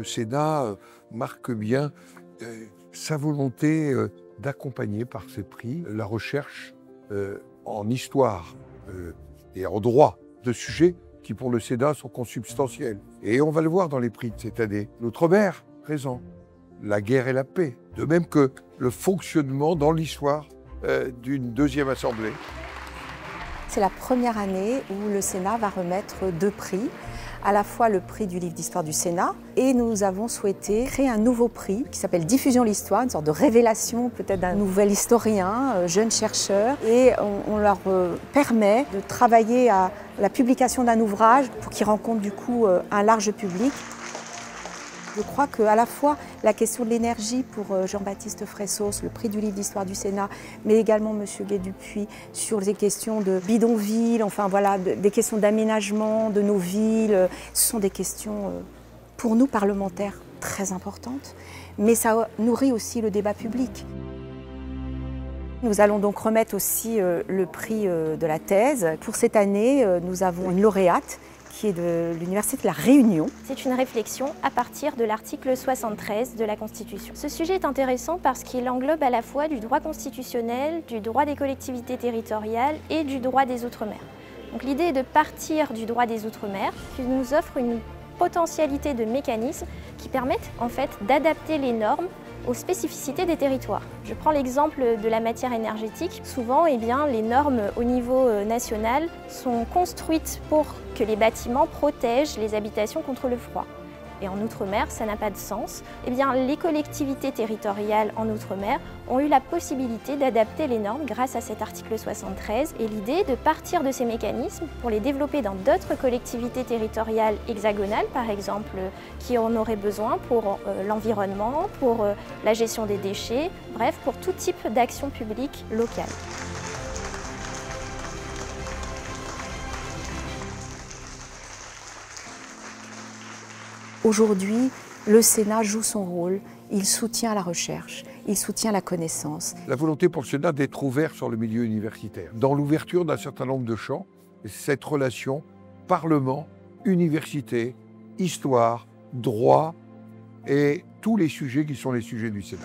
Le Sénat marque bien sa volonté d'accompagner par ses prix la recherche en histoire et en droit de sujets qui pour le Sénat sont consubstantiels. Et on va le voir dans les prix de cette année. L'outre-mer, présent. La guerre et la paix. De même que le fonctionnement dans l'histoire d'une deuxième assemblée. C'est la première année où le Sénat va remettre 2 prix, à la fois le prix du livre d'histoire du Sénat et nous avons souhaité créer un nouveau prix qui s'appelle Diffusion l'Histoire, une sorte de révélation peut-être d'un nouvel historien, jeune chercheur, et on leur permet de travailler à la publication d'un ouvrage pour qu'il rencontre du coup un large public. Je crois qu'à la fois la question de l'énergie pour Jean-Baptiste Fressos, le prix du livre d'histoire du Sénat, mais également M. Gay-Dupuis sur les questions de bidonville, enfin voilà, des questions d'aménagement de nos villes. Ce sont des questions pour nous parlementaires très importantes, mais ça nourrit aussi le débat public. Nous allons donc remettre aussi le prix de la thèse. Pour cette année, nous avons une lauréate qui est de l'Université de La Réunion. C'est une réflexion à partir de l'article 73 de la Constitution. Ce sujet est intéressant parce qu'il englobe à la fois du droit constitutionnel, du droit des collectivités territoriales et du droit des Outre-mer. Donc l'idée est de partir du droit des Outre-mer qui nous offre une potentialité de mécanismes qui permettent en fait d'adapter les normes aux spécificités des territoires. Je prends l'exemple de la matière énergétique. Souvent, les normes au niveau national sont construites pour que les bâtiments protègent les habitations contre le froid. Et en Outre-mer, ça n'a pas de sens. Les collectivités territoriales en Outre-mer ont eu la possibilité d'adapter les normes grâce à cet article 73. Et l'idée est de partir de ces mécanismes pour les développer dans d'autres collectivités territoriales hexagonales, par exemple, qui en auraient besoin pour l'environnement, pour la gestion des déchets, bref, pour tout type d'action publique locale. Aujourd'hui, le Sénat joue son rôle, il soutient la recherche, il soutient la connaissance. La volonté pour le Sénat d'être ouvert sur le milieu universitaire, dans l'ouverture d'un certain nombre de champs, cette relation Parlement, université, histoire, droit et tous les sujets qui sont les sujets du Sénat.